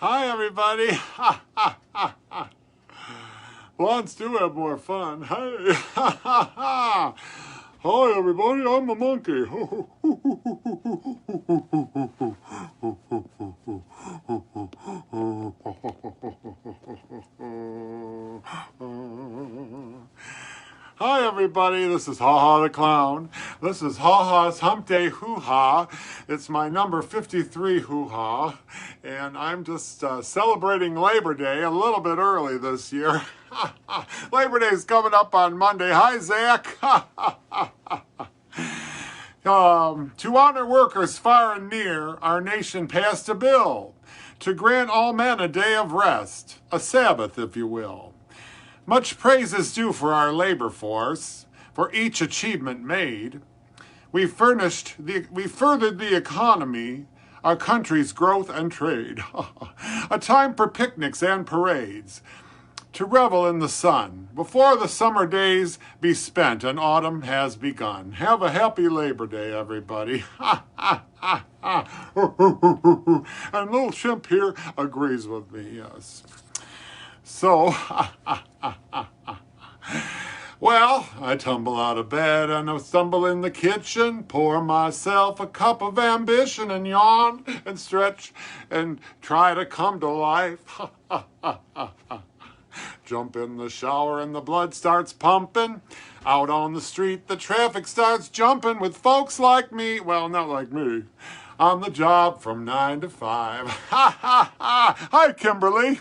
Hi, everybody. Let's do have more fun. Hey. Hi, everybody. I'm a monkey. Hi, everybody. This is Haw Haw the Clown. This is Haw Haw's Hump Day Hoo-Ha. It's my number 53 Hoo-Ha. And I'm just celebrating Labor Day a little bit early this year. Labor Day is coming up on Monday. Hi, Zach. To honor workers far and near, our nation passed a bill to grant all men a day of rest, a Sabbath, if you will. Much praise is due for our labor force, for each achievement made. We furthered the economy, our country's growth and trade. A time for picnics and parades, to revel in the sun, before the summer days be spent and autumn has begun. Have a happy Labor Day, everybody. And little Chimp here agrees with me, yes. So, well, I tumble out of bed and I stumble in the kitchen, pour myself a cup of ambition and yawn and stretch and try to come to life. Jump in the shower and the blood starts pumping. Out on the street, the traffic starts jumping with folks like me. Well, not like me. On the job from 9 to 5. Hi, Kimberly.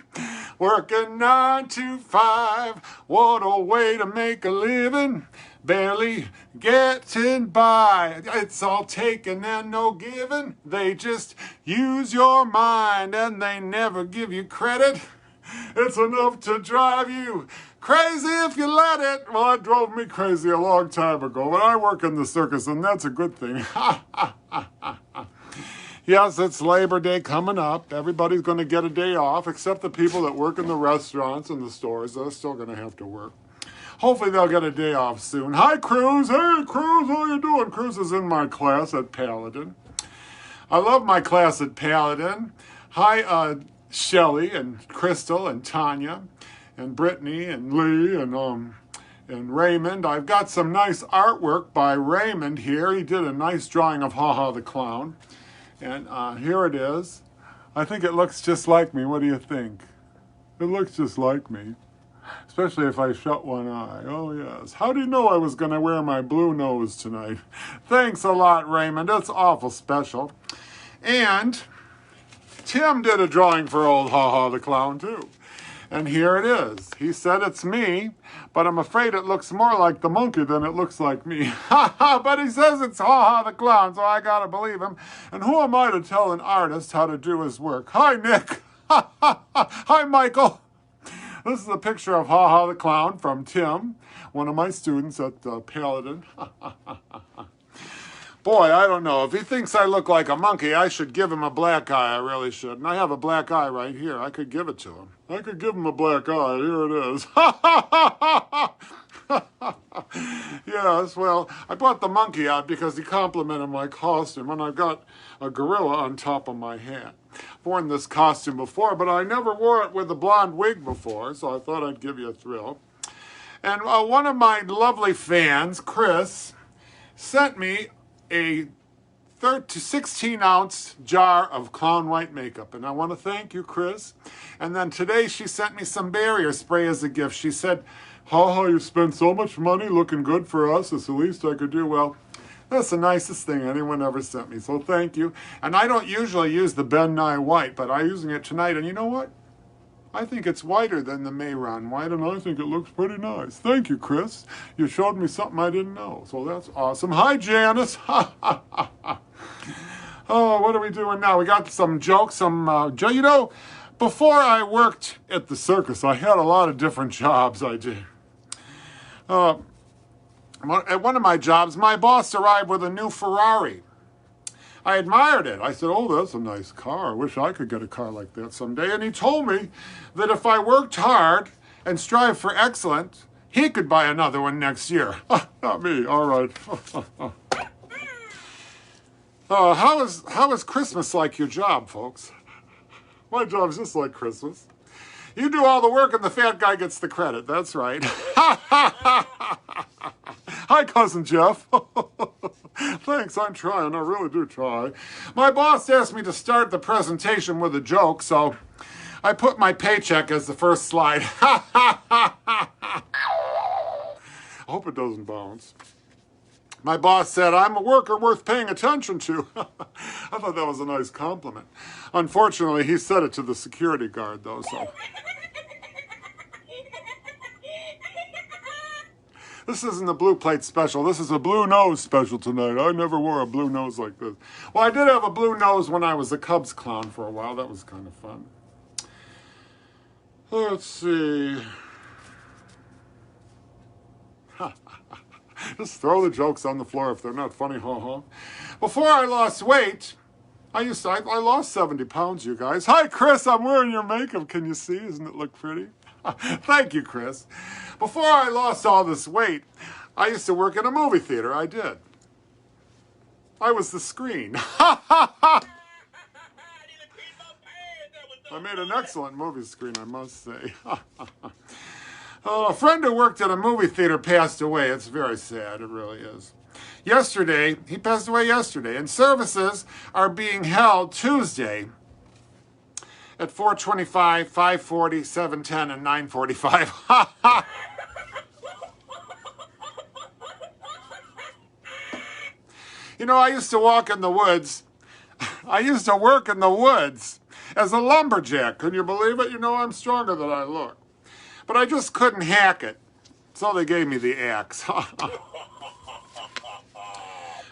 Working 9 to 5. What a way to make a living. Barely getting by. It's all taken and no giving. They just use your mind and they never give you credit. It's enough to drive you crazy if you let it. Well, it drove me crazy a long time ago, but I work in the circus and that's a good thing. Yes, it's Labor Day coming up. Everybody's going to get a day off, except the people that work in the restaurants and the stores. They're still going to have to work. Hopefully they'll get a day off soon. Hi, Cruz. Hey, Cruz, how you doing? Cruz is in my class at Paladin. I love my class at Paladin. Hi, Shelly and Crystal and Tanya and Brittany and Lee and Raymond. I've got some nice artwork by Raymond here. He did a nice drawing of Haw Haw the Clown. And here it is. I think it looks just like me. What do you think? It looks just like me. Especially if I shut one eye. Oh, yes. How do you know I was going to wear my blue nose tonight? Thanks a lot, Raymond. That's awful special. And Tim did a drawing for old Haw Haw the Clown, too. And here it is. He said it's me, but I'm afraid it looks more like the monkey than it looks like me. But he says it's Haw Haw the Clown, so I gotta believe him. And who am I to tell an artist how to do his work? Hi, Nick. Hi, Michael. This is a picture of Haw Haw the Clown from Tim, one of my students at Paladin. Boy, I don't know. If he thinks I look like a monkey, I should give him a black eye. I really should. And I have a black eye right here. I could give it to him. I could give him a black eye. Here it is. Yes, well, I brought the monkey out because he complimented my costume, and I've got a gorilla on top of my hat. I've worn this costume before, but I never wore it with a blonde wig before, so I thought I'd give you a thrill. And one of my lovely fans, Chris, sent me a 16-ounce jar of clown white makeup. And I want to thank you, Chris. And then today she sent me some barrier spray as a gift. She said, Haw Haw, you spent so much money looking good for us. It's the least I could do. Well, that's the nicest thing anyone ever sent me. So thank you. And I don't usually use the Ben Nye White, but I'm using it tonight. And you know what? I think it's whiter than the Mayron white, and I think it looks pretty nice. Thank you, Chris. You showed me something I didn't know, so that's awesome. Hi, Janice. Oh, what are we doing now? We got some jokes. You know, before I worked at the circus, I had a lot of different jobs I did. At one of my jobs, my boss arrived with a new Ferrari. I admired it. I said, oh, that's a nice car. I wish I could get a car like that someday. And he told me that if I worked hard and strived for excellence, he could buy another one next year. Not me. All right. How is Christmas like your job, folks? My job's just like Christmas. You do all the work and the fat guy gets the credit. That's right. Hi, Cousin Jeff. Thanks, I'm trying. I really do try. My boss asked me to start the presentation with a joke, so I put my paycheck as the first slide. I hope it doesn't bounce. My boss said, I'm a worker worth paying attention to. I thought that was a nice compliment. Unfortunately, he said it to the security guard, though, so. This isn't a blue plate special. This is a blue nose special tonight. I never wore a blue nose like this. Well, I did have a blue nose when I was a Cubs clown for a while. That was kind of fun. Let's see. Just throw the jokes on the floor if they're not funny, Haw Haw. Before I lost weight, I lost 70 pounds, you guys. Hi, Chris, I'm wearing your makeup. Can you see? Doesn't it look pretty? Thank you, Chris. Before I lost all this weight, I used to work in a movie theater. I did. I was the screen. I made an excellent movie screen, I must say. A friend who worked at a movie theater passed away. It's very sad. It really is. He passed away yesterday, and services are being held Tuesday at 4:25, 5:40, 7:10, and 9:45. You know, I used to walk in the woods. I used to work in the woods as a lumberjack. Can you believe it? You know, I'm stronger than I look. But I just couldn't hack it, so they gave me the axe.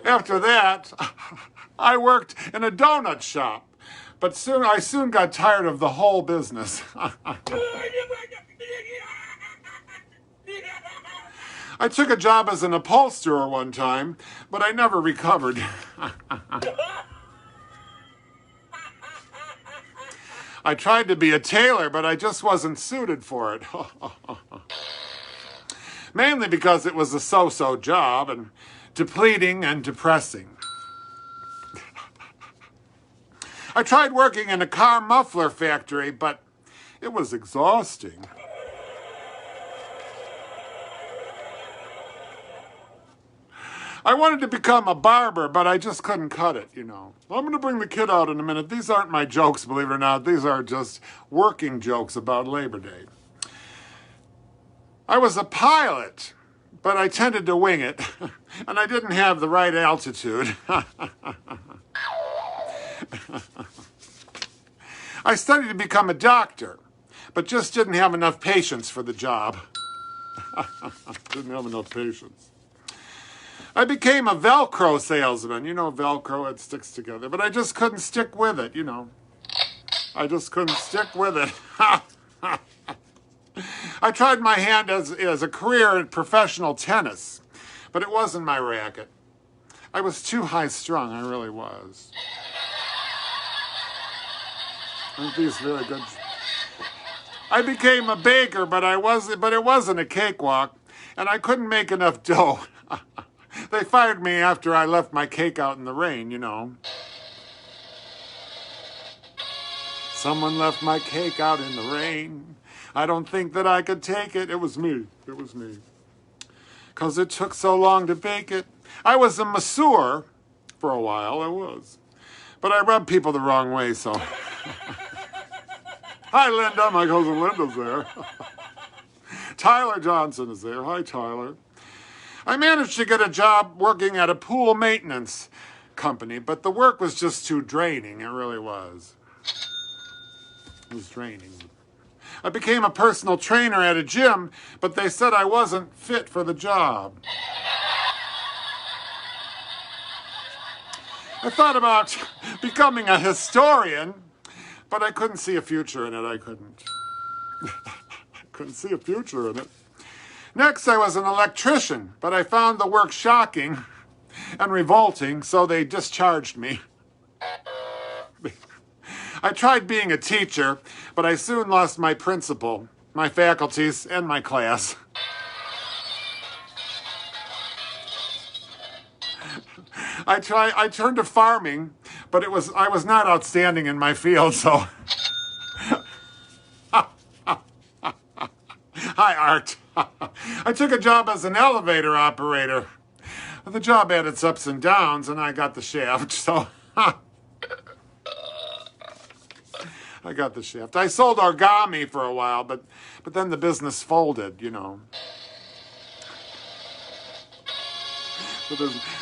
After that, I worked in a donut shop, but I soon got tired of the whole business. I took a job as an upholsterer one time, but I never recovered. I tried to be a tailor, but I just wasn't suited for it. Mainly because it was a so-so job and depleting and depressing. I tried working in a car muffler factory, but it was exhausting. I wanted to become a barber, but I just couldn't cut it, you know. I'm going to bring the kid out in a minute. These aren't my jokes, believe it or not. These are just working jokes about Labor Day. I was a pilot, but I tended to wing it, and I didn't have the right altitude. I studied to become a doctor, but just didn't have enough patience for the job. Didn't have enough patience. I became a Velcro salesman. You know Velcro, it sticks together. But I just couldn't stick with it, you know. I just couldn't stick with it. I tried my hand as a career in professional tennis, but it wasn't my racket. I was too high-strung, I really was. Aren't these very good? I became a baker, but it wasn't a cakewalk, and I couldn't make enough dough. They fired me after I left my cake out in the rain, you know. Someone left my cake out in the rain. I don't think that I could take it. It was me. It was me. 'Cause it took so long to bake it. I was a masseur for a while, I was. But I rubbed people the wrong way, so. Hi, Linda. My cousin Linda's there. Tyler Johnson is there. Hi, Tyler. I managed to get a job working at a pool maintenance company, but the work was just too draining. It really was. It was draining. I became a personal trainer at a gym, but they said I wasn't fit for the job. I thought about becoming a historian, but I couldn't see a future in it. I couldn't. Couldn't see a future in it. Next, I was an electrician, but I found the work shocking and revolting, so they discharged me. I tried being a teacher, but I soon lost my principal, my faculties, and my class. I turned to farming, but I was not outstanding in my field, so Hi, Art. I took a job as an elevator operator. The job had its ups and downs, and I got the shaft, so I got the shaft. I sold origami for a while, but then the business folded, you know.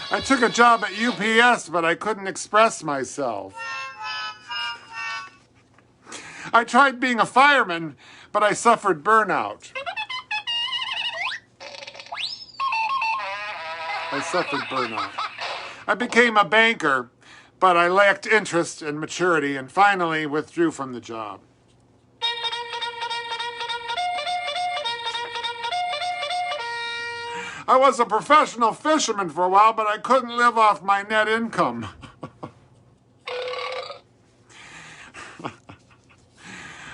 I took a job at UPS, but I couldn't express myself. I tried being a fireman, but I suffered burnout. I became a banker, but I lacked interest and maturity and finally withdrew from the job. I was a professional fisherman for a while, but I couldn't live off my net income.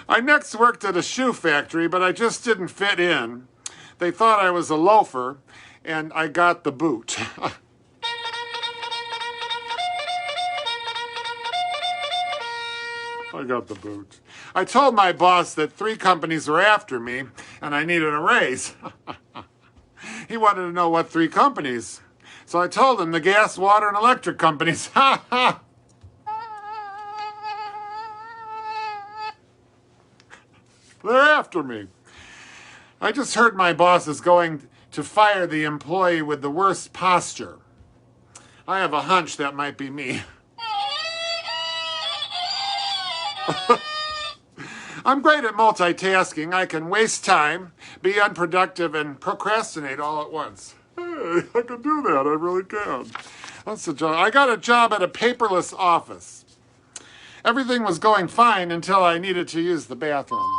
I next worked at a shoe factory, but I just didn't fit in. They thought I was a loafer, and I got the boot. I got the boot. I told my boss that 3 companies were after me, and I needed a raise. He wanted to know what 3 companies. So I told him the gas, water, and electric companies. Ha ha! They're after me. I just heard my boss is going to fire the employee with the worst posture. I have a hunch that might be me. I'm great at multitasking. I can waste time, be unproductive, and procrastinate all at once. Hey, I can do that. I really can. That's a job. I got a job at a paperless office. Everything was going fine until I needed to use the bathroom.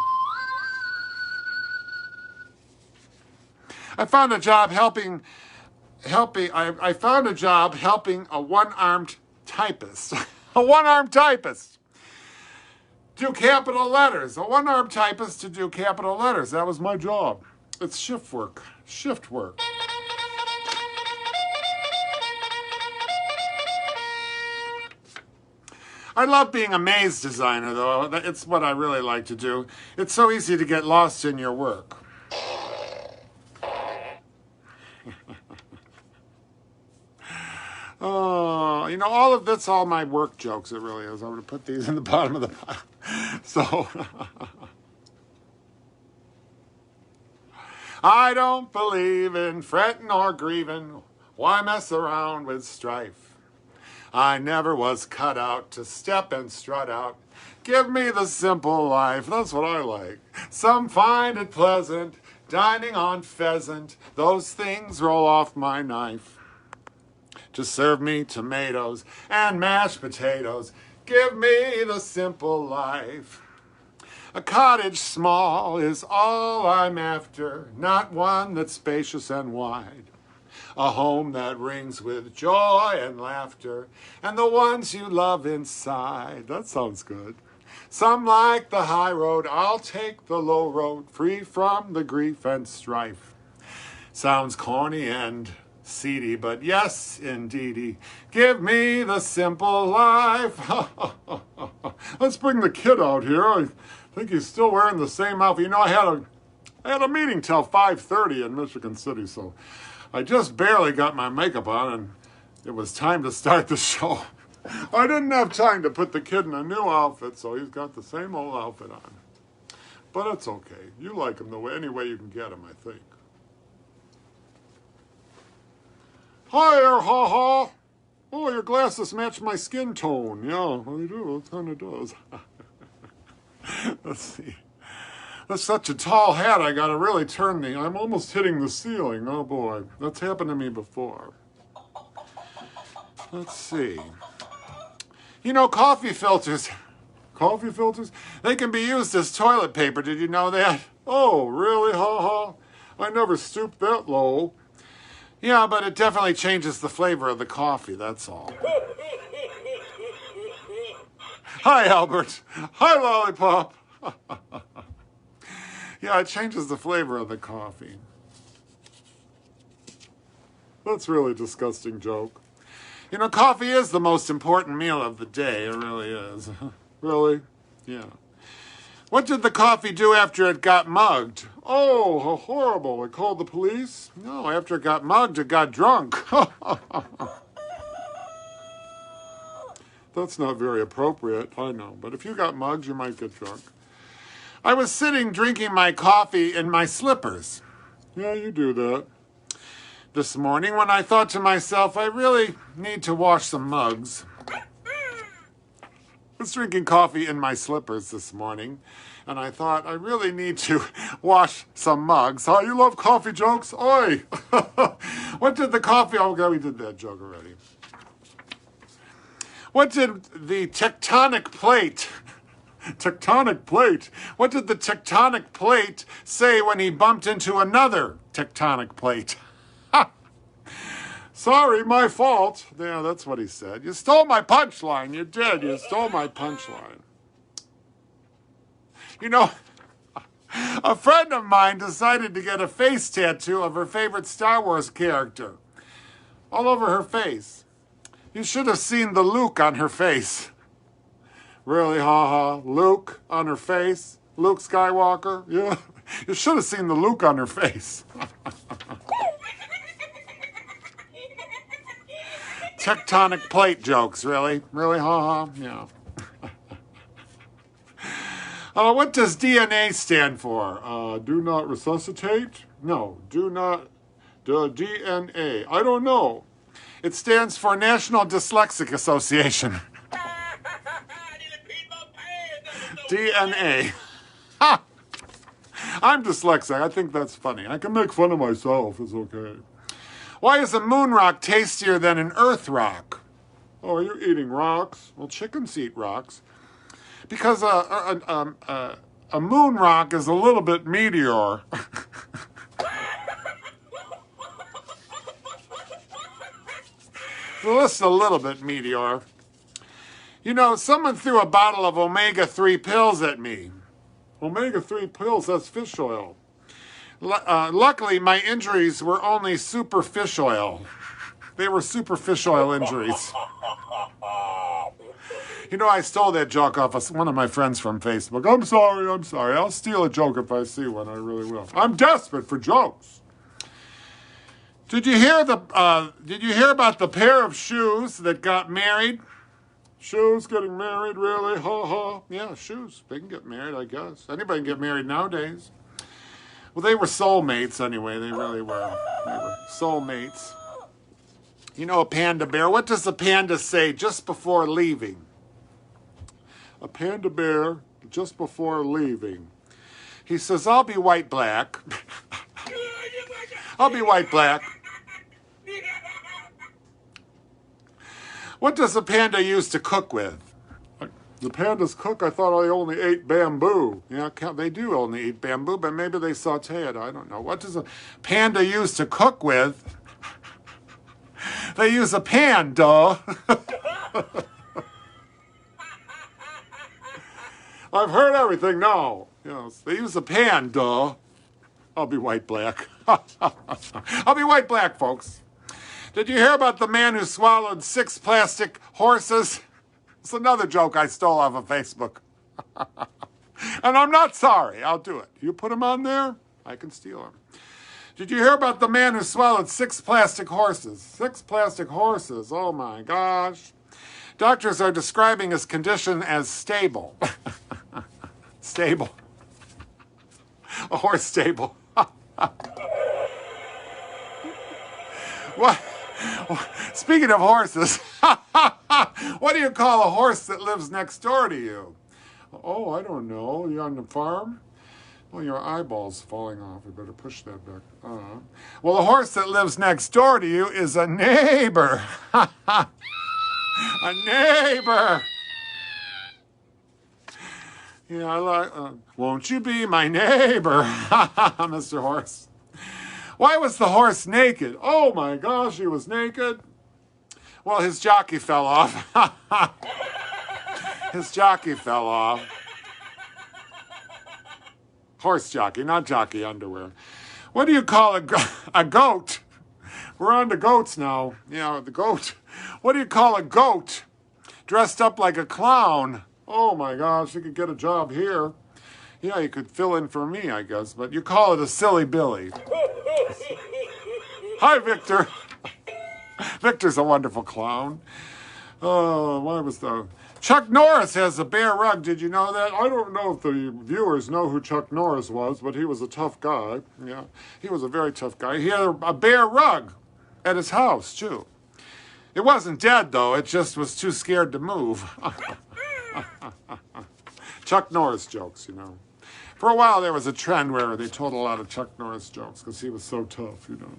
I found a job helping a one-armed typist. A one-armed typist. Do capital letters. A one-armed typist to do capital letters. That was my job. It's shift work. Shift work. I love being a maze designer, though. It's what I really like to do. It's so easy to get lost in your work. Oh, you know, all of that's all my work jokes, it really is. I'm going to put these in the bottom of the pile. So, I don't believe in fretting or grieving. Why mess around with strife? I never was cut out to step and strut out. Give me the simple life. That's what I like. Some find it pleasant, dining on pheasant. Those things roll off my knife. Just serve me tomatoes and mashed potatoes. Give me the simple life. A cottage small is all I'm after, not one that's spacious and wide. A home that rings with joy and laughter, and the ones you love inside. That sounds good. Some like the high road, I'll take the low road, free from the grief and strife. Sounds corny and seedy, but yes, indeedy. Give me the simple life. Let's bring the kid out here. I think he's still wearing the same outfit. You know, I had a meeting till 5:30 in Michigan City, so I just barely got my makeup on, and it was time to start the show. I didn't have time to put the kid in a new outfit, so he's got the same old outfit on. But it's okay. You like him any way you can get him, I think. Hi there, Haw Haw. Oh, your glasses match my skin tone. Yeah, they do. It kind of does. Let's see. That's such a tall hat, I gotta really turn I'm almost hitting the ceiling. Oh boy, that's happened to me before. Let's see. You know, coffee filters, they can be used as toilet paper. Did you know that? Oh, really, Haw Haw? I never stooped that low. Yeah, but it definitely changes the flavor of the coffee, that's all. Hi, Albert. Hi, Lollipop. Yeah, it changes the flavor of the coffee. That's really a disgusting joke. You know, coffee is the most important meal of the day. It really is. Really? Yeah. What did the coffee do after it got mugged? Oh, how horrible. It called the police? No, after it got mugged, it got drunk. That's not very appropriate, I know. But if you got mugged, you might get drunk. I was sitting drinking my coffee in my slippers. Yeah, you do that. This morning when I thought to myself, I really need to wash some mugs. I was drinking coffee in my slippers this morning, and I thought, I really need to wash some mugs. Oh, you love coffee jokes? Oi! What did the coffee... Oh, God, we did that joke already. What did the tectonic plate... Tectonic plate. What did the tectonic plate say when he bumped into another tectonic plate? Sorry, my fault. Yeah, that's what he said. You stole my punchline. You did. You stole my punchline. You know, a friend of mine decided to get a face tattoo of her favorite Star Wars character. All over her face. You should have seen the Luke on her face. Really, Haw Haw? Luke on her face? Luke Skywalker? Yeah. You should have seen the Luke on her face. Tectonic plate jokes, really? Really, Haw Haw? Yeah. What does DNA stand for? Do not resuscitate? No, do not... DNA. I don't know. It stands for National Dyslexic Association. DNA. Ha! I'm dyslexic. I think that's funny. I can make fun of myself. It's okay. Why is a moon rock tastier than an earth rock? Oh, are you eating rocks? Well, chickens eat rocks. Because a moon rock is a little bit meteor. Well, this is a little bit meteor. You know, someone threw a bottle of omega-3 pills at me. Omega-3 pills, that's fish oil. Luckily, my injuries were only super fish oil. They were super fish oil injuries. You know, I stole that joke off of one of my friends from Facebook. I'm sorry. I'll steal a joke if I see one. I really will. I'm desperate for jokes. Did you hear about the pair of shoes that got married? Shoes getting married, really? Ha ha. Yeah, shoes. They can get married, I guess. Anybody can get married nowadays. Well, they were soulmates anyway. They really were. They were soulmates. You know a panda bear? What does a panda say just before leaving? A panda bear just before leaving. He says, I'll be white black. I'll be white black. What does a panda use to cook with? The pandas cook? I thought they only ate bamboo. Yeah, they do only eat bamboo, but maybe they saute it. I don't know. What does a panda use to cook with? They use a pan, duh. I've heard everything now. Yes, they use a pan, duh. I'll be white black. I'll be white black, folks. Did you hear about the man who swallowed 6 plastic horses? It's another joke I stole off of Facebook. And I'm not sorry. I'll do it. You put them on there, I can steal them. Did you hear about the man who swallowed 6 plastic horses? 6 plastic horses. Oh, my gosh. Doctors are describing his condition as stable. Stable. A horse stable. What? Speaking of horses, what do you call a horse that lives next door to you? Oh, I don't know. You on the farm? Well, your eyeball's falling off. You better push that back. Well, a horse that lives next door to you is a neighbor. A neighbor. Yeah, I like, won't you be my neighbor, Mr. Horse? Why was the horse naked? Oh my gosh, he was naked. Well, his jockey fell off. His jockey fell off. Horse jockey, not jockey underwear. What do you call a goat? We're on to goats now. Yeah, the goat. What do you call a goat dressed up like a clown? Oh my gosh, you could get a job here. Yeah, you could fill in for me, I guess, but you call it a silly Billy. Hi, Victor. Victor's a wonderful clown. Oh, what was the... Chuck Norris has a bear rug. Did you know that? I don't know if the viewers know who Chuck Norris was, but he was a tough guy. Yeah, he was a very tough guy. He had a bear rug at his house, too. It wasn't dead, though. It just was too scared to move. Chuck Norris jokes, you know. For a while, there was a trend where they told a lot of Chuck Norris jokes because he was so tough, you know.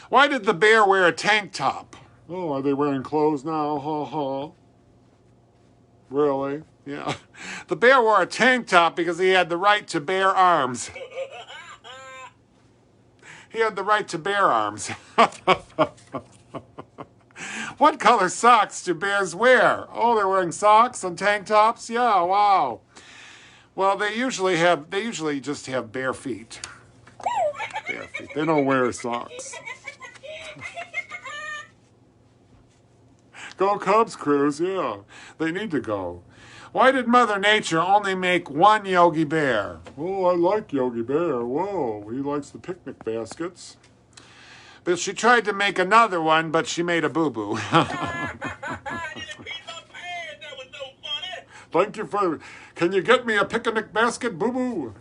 Why did the bear wear a tank top? Oh, are they wearing clothes now? Haw Haw. Really? Yeah. The bear wore a tank top because he had the right to bear arms. He had the right to bear arms. What color socks do bears wear? Oh, they're wearing socks and tank tops? Yeah, wow. Well, they usually just have bare feet. Bare feet. They don't wear socks. Go Cubs, Cruz, yeah. They need to go. Why did Mother Nature only make one Yogi Bear? Oh, I like Yogi Bear. Whoa, he likes the picnic baskets. But she tried to make another one, but she made a boo-boo. Thank you for... Can you get me a picnic basket, boo-boo?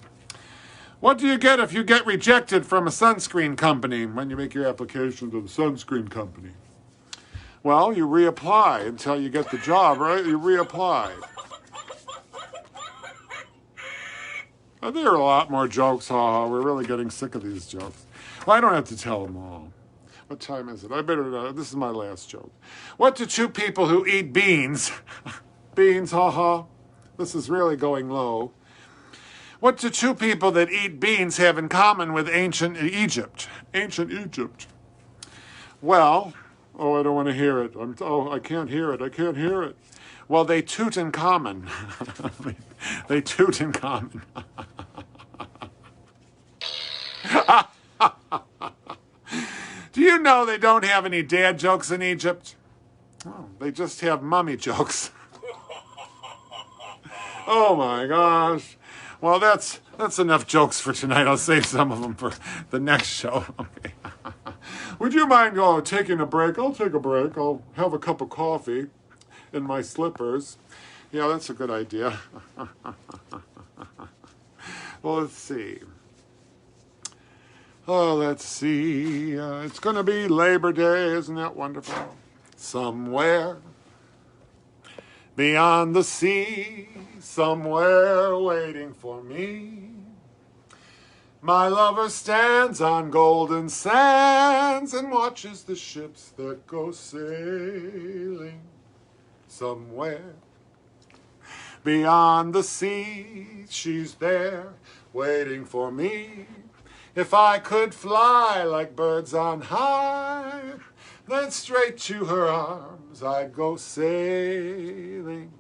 What do you get if you get rejected from a sunscreen company when you make your application to the sunscreen company? Well, you reapply until you get the job, right? You reapply. There are a lot more jokes, Haw Haw. We're really getting sick of these jokes. Well, I don't have to tell them all. What time is it? I better, this is my last joke. What do two people who eat beans, beans, Haw Haw, this is really going low. What do two people that eat beans have in common with ancient Egypt? Ancient Egypt. Well, oh, I don't want to hear it. I can't hear it. I can't hear it. Well, they toot in common. They toot in common. Do you know they don't have any dad jokes in Egypt? Oh, they just have mummy jokes. Oh my gosh. Well, that's enough jokes for tonight. I'll save some of them for the next show. Okay. Would you mind taking a break? I'll take a break. I'll have a cup of coffee in my slippers. Yeah, that's a good idea. Well, let's see. Oh, let's see. It's going to be Labor Day. Isn't that wonderful? Somewhere beyond the sea, somewhere waiting for me, my lover stands on golden sands and watches the ships that go sailing. Somewhere beyond the sea, she's there waiting for me. If I could fly like birds on high, then straight to her arms I'd go sailing.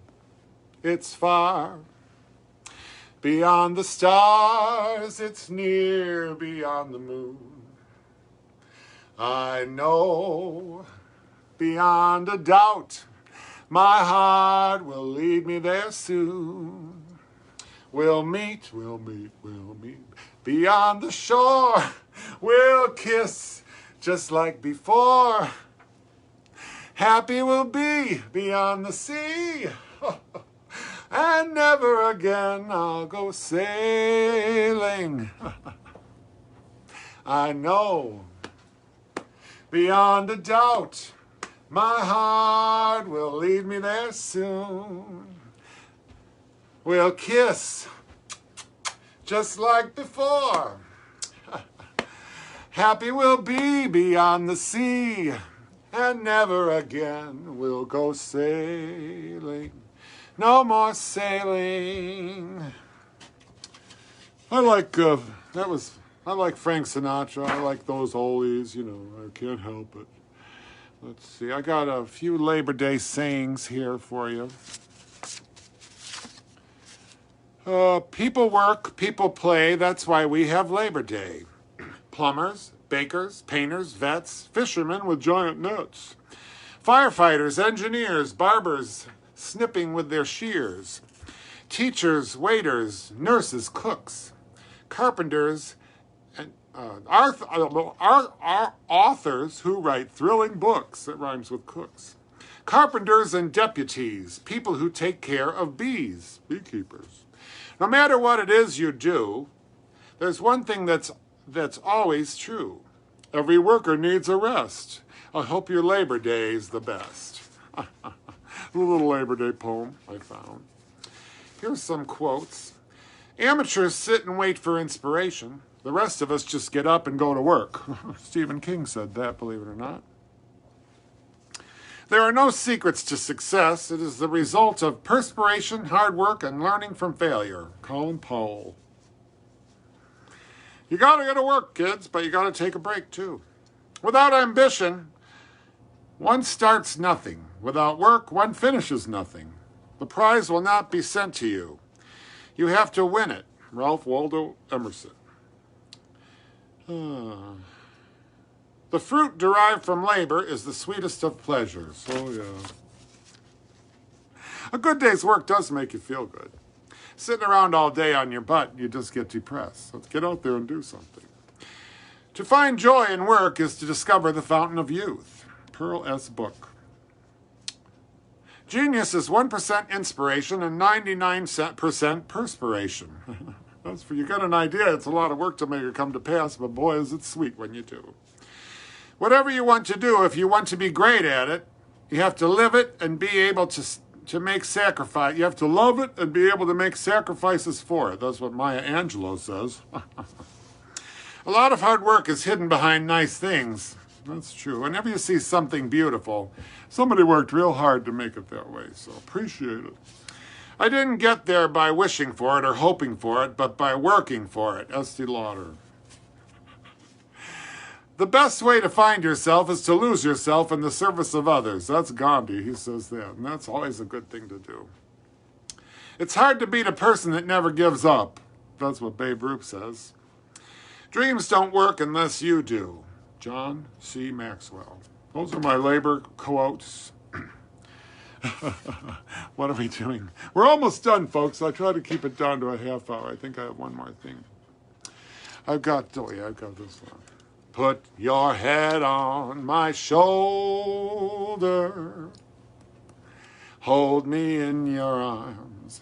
It's far beyond the stars, it's near beyond the moon. I know beyond a doubt my heart will lead me there soon. We'll meet, we'll meet, we'll meet beyond the shore. We'll kiss just like before. Happy we'll be beyond the sea. And never again I'll go sailing. I know beyond a doubt my heart will lead me there soon. We'll kiss just like before. Happy we'll be beyond the sea, and never again we'll go sailing. No more sailing. I like Frank Sinatra. I like those oldies, you know, I can't help it. Let's see, I got a few Labor Day sayings here for you. People work, people play, that's why we have Labor Day. Plumbers, bakers, painters, vets, fishermen with giant nets. Firefighters, engineers, barbers, snipping with their shears. teachers, waiters, nurses, cooks, carpenters, and authors who write thrilling books. That rhymes with cooks. Carpenters and deputies, people who take care of bees, beekeepers. No matter what it is you do, there's one thing that's always true. Every worker needs a rest. I hope your Labor Day is the best. A little Labor Day poem I found. Here's some quotes. Amateurs sit and wait for inspiration. The rest of us just get up and go to work. Stephen King said that, believe it or not. There are no secrets to success. It is the result of perspiration, hard work, and learning from failure. Colin Powell. You gotta go to work, kids, but you gotta take a break, too. Without ambition, one starts nothing. Without work, one finishes nothing. The prize will not be sent to you. You have to win it. Ralph Waldo Emerson. The fruit derived from labor is the sweetest of pleasures. Oh, yeah. A good day's work does make you feel good. Sitting around all day on your butt, you just get depressed. So get out there and do something. To find joy in work is to discover the fountain of youth. Pearl S. Book. Genius is 1% inspiration and 99% perspiration. That's for you got an idea. It's a lot of work to make it come to pass, but boy, is it sweet when you do. Whatever you want to do, if you want to be great at it, you have to live it and be able to make sacrifice. You have to love it and be able to make sacrifices for it. That's what Maya Angelou says. A lot of hard work is hidden behind nice things. That's true. Whenever you see something beautiful, somebody worked real hard to make it that way, so appreciate it. I didn't get there by wishing for it or hoping for it, but by working for it. Estee Lauder. The best way to find yourself is to lose yourself in the service of others. That's Gandhi, he says that, and that's always a good thing to do. It's hard to beat a person that never gives up. That's what Babe Ruth says. Dreams don't work unless you do. John C. Maxwell. Those are my labor quotes. What are we doing? We're almost done, folks. I try to keep it down to a half hour. I think I have one more thing. I've got this one. Put your head on my shoulder. Hold me in your arms,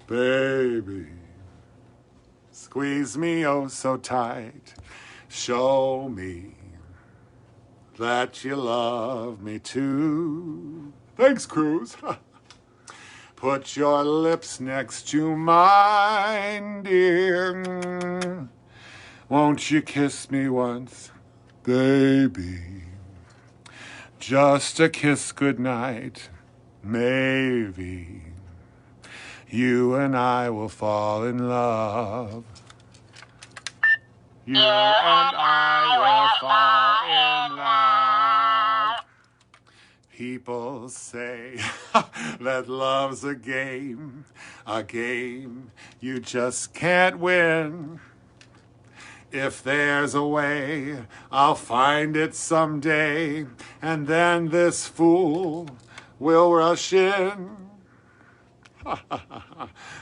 baby. Squeeze me oh so tight. Show me that you love me too. Thanks, Cruz. Put your lips next to mine, dear. Won't you kiss me once, baby? Just a kiss goodnight, maybe. You and I will fall in love. You and I will fall in love. People say that love's a game you just can't win. If there's a way, I'll find it someday, and then this fool will rush in.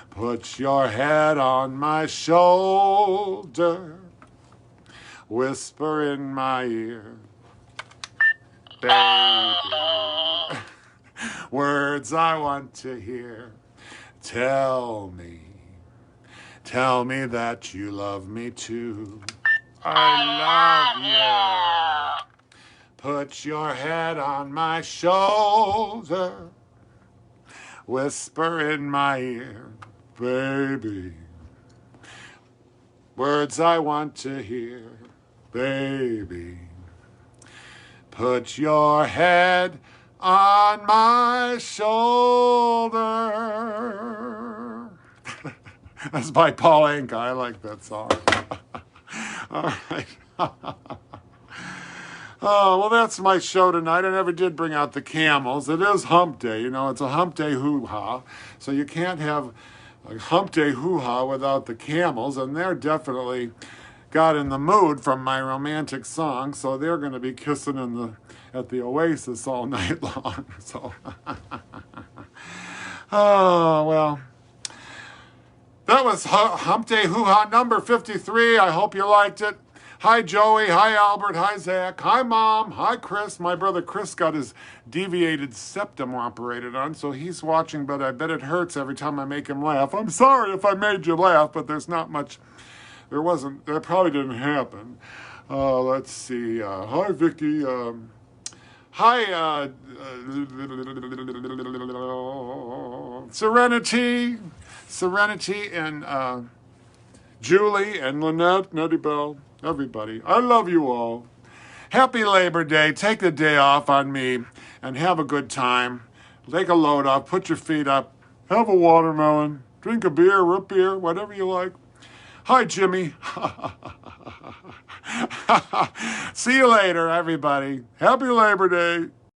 Put your head on my shoulder, whisper in my ear, baby, words I want to hear. Tell me that you love me too. I love you. Put your head on my shoulder, whisper in my ear, baby, words I want to hear, baby. Put your head on my shoulder. That's by Paul Anka. I like that song. All right. Oh, well, that's my show tonight. I never did bring out the camels. It is hump day. You know, it's a hump day hoo-ha. So you can't have a hump day hoo-ha without the camels. And they're definitely got in the mood from my romantic song. So they're going to be kissing at the Oasis all night long. So, oh, well. That was Hump Day Hoo Ha number 53. I hope you liked it. Hi, Joey. Hi, Albert. Hi, Zach. Hi, Mom. Hi, Chris. My brother Chris got his deviated septum operated on, so he's watching, but I bet it hurts every time I make him laugh. I'm sorry if I made you laugh, but there's not much. That probably didn't happen. Let's see. Hi, Vicky. Hi, Serenity, and Julie, and Lynette, Nettie Bell, everybody. I love you all. Happy Labor Day. Take the day off on me and have a good time. Take a load off. Put your feet up. Have a watermelon. Drink a beer, root beer, whatever you like. Hi, Jimmy. See you later, everybody. Happy Labor Day.